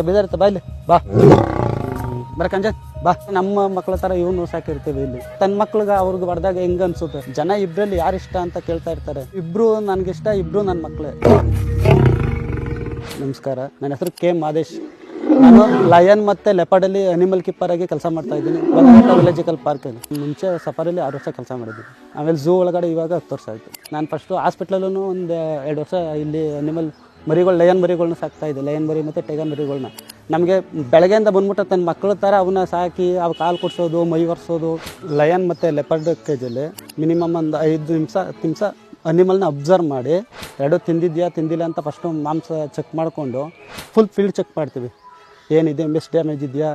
ಬೇಜಾರಿರುತ್ತೆ ಬಾ ಇಲ್ಲಿ ಬಾ ಬರಕಂಜನ್ ಬಾ. ನಮ್ಮ ಮಕ್ಳ ಥರ ಇವನು ಸಾಕಿರ್ತೀವಿ ಇಲ್ಲಿ. ತನ್ನ ಮಕ್ಳಿಗೆ ಅವ್ರಿಗೆ ಹೊಡೆದಾಗ ಹೆಂಗೆ ಅನ್ಸುತ್ತೆ. ಜನ ಇಬ್ಬರಲ್ಲಿ ಯಾರು ಇಷ್ಟ ಅಂತ ಕೇಳ್ತಾ ಇರ್ತಾರೆ. ಇಬ್ರು ನನಗಿಷ್ಟ, ಇಬ್ರು ನನ್ನ ಮಕ್ಕಳೇ. ನಮಸ್ಕಾರ, ನನ್ನ ಹೆಸರು ಕೆ ಮಾದೇಶ್. ನಾನು ಲಯನ್ ಮತ್ತು ಲೆಪರ್ಡಲ್ಲಿ ಅನಿಮಲ್ ಕೀಪರ್ ಆಗಿ ಕೆಲಸ ಮಾಡ್ತಾ ಇದ್ದೀನಿ ವಿಲೇಜಿಕಲ್ ಪಾರ್ಕಲ್ಲಿ. ಮುಂಚೆ ಸಫಾರಿಲಿ 6 ವರ್ಷ ಕೆಲಸ ಮಾಡಿದ್ದೀನಿ. ಆಮೇಲೆ ಝೂ ಒಳಗಡೆ ಇವಾಗ 10 ವರ್ಷ ಆಯಿತು. ನಾನು ಫಸ್ಟು ಹಾಸ್ಪಿಟ್ಲಲ್ಲೂ ಒಂದು 2 ವರ್ಷ ಇಲ್ಲಿ ಅನಿಮಲ್ ಮರಿಗಳು, ಲಯನ್ ಮರಿಗಳ್ನ ಸಾಕ್ತಾಯಿದ್ದೆ. ಲಯನ್ ಮರಿ ಮತ್ತು ಟೈಗರ್ ಮರಿಗಳ್ನ. ನಮಗೆ ಬೆಳಗ್ಗೆಯಿಂದ ಬಂದ್ಬಿಟ್ಟು ತನ್ನ ಮಕ್ಕಳ ಥರ ಅವನ್ನ ಸಾಕಿ ಅವು ಕಾಲು ಕೊಡಿಸೋದು, ಮೈ ಒರೆಸೋದು. ಲಯನ್ ಮತ್ತು ಲೆಪರ್ಡ್ ಕೇಜಲ್ಲಿ ಮಿನಿಮಮ್ ಒಂದು 5 ನಿಮಿಷ ಅನಿಮಲ್ನ ಅಬ್ಸರ್ವ್ ಮಾಡಿ, 2 ತಿಂದಿದೆಯಾ ತಿಂದಿಲ್ಲ ಅಂತ ಫಸ್ಟು ಮಾಂಸ ಚೆಕ್ ಮಾಡಿಕೊಂಡು ಫುಲ್ ಫೀಲ್ಡ್ ಚೆಕ್ ಮಾಡ್ತೀವಿ. ಏನಿದೆ, ಮಿಸ್ ಡ್ಯಾಮೇಜ್ ಇದೆಯಾ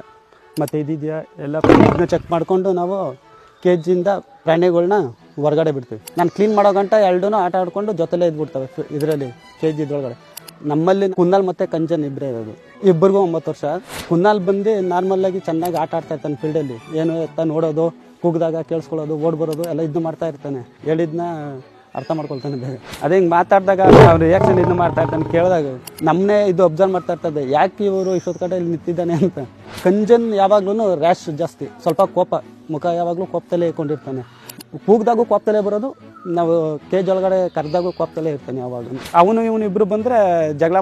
ಮತ್ತು ಇದಿದೆಯಾ ಎಲ್ಲ ಇದನ್ನ ಚೆಕ್ ಮಾಡಿಕೊಂಡು ನಾವು ಕೇಜಿಂದ ಪ್ರಾಣಿಗಳ್ನ ಹೊರಗಡೆ ಬಿಡ್ತೀವಿ. ನಾನು ಕ್ಲೀನ್ ಮಾಡೋ ಗಂಟ 2 ಆಟ ಆಡ್ಕೊಂಡು ಜೊತೆಲೇ ಇದ್ಬಿಡ್ತವೆ ಇದರಲ್ಲಿ ಕೇಜ್ ಇದ್ರೊಳಗಡೆ. ನಮ್ಮಲ್ಲಿ ಕುನ್ನಾಲ್ ಮತ್ತು ಕಂಜನ್ ಇಬ್ಬರೇ ಇರೋದು. ಇಬ್ಬರಿಗೂ 9 ವರ್ಷ. ಕುನ್ನಾಲ್ ಬಂದು ನಾರ್ಮಲಾಗಿ ಚೆನ್ನಾಗಿ ಆಟ ಆಡ್ತಾ ಇರ್ತಾನೆ ಫೀಲ್ಡಲ್ಲಿ. ಏನು ಎತ್ತ ನೋಡೋದು, ಕೂಗಿದಾಗ ಕೇಳಿಸ್ಕೊಳ್ಳೋದು, ಓಡ್ ಬರೋದು ಎಲ್ಲ ಇದನ್ನು ಮಾಡ್ತಾ ಇರ್ತಾನೆ. ಹೇಳಿದ್ನ ಅರ್ಥ ಮಾಡ್ಕೊಳ್ತಾನೆ ಬೇರೆ. ಅದೇ ಹಿಂಗೆ ಮಾತಾಡಿದಾಗ ಅವ್ರು ರಿಯಾಕ್ಷನ್ ಇದನ್ನು ಮಾಡ್ತಾ ಇರ್ತಾನೆ. ಕೇಳಿದಾಗ ನಮ್ಮನ್ನೇ ಇದು ಅಬ್ಸರ್ವ್ ಮಾಡ್ತಾ ಇರ್ತದೆ, ಯಾಕೆ ಇವರು ಇಷ್ಟೊತ್ತು ಕಡೆ ಇಲ್ಲಿ ನಿಂತಿದ್ದಾನೆ ಅಂತ. ಕಂಜನ್ ಯಾವಾಗ್ಲೂ ರ್ಯಾಶ್ ಜಾಸ್ತಿ, ಸ್ವಲ್ಪ ಕೋಪ, ಮುಖ ಯಾವಾಗಲೂ ಕೋಪದಲ್ಲೇ ಇಟ್ಕೊಂಡಿರ್ತಾನೆ. ಕೂಗ್ದಾಗೂ ಕೋಪದಲ್ಲೇ ಬರೋದು, ನಾವು ಕೇಜ್ ಒಳಗಡೆ ಕರೆದಾಗೂ ಕೋಪದಲ್ಲೇ ಇರ್ತಾನೆ ಯಾವಾಗ. ಅವನು ಇವನು ಇಬ್ಬರು ಬಂದರೆ ಜಗಳ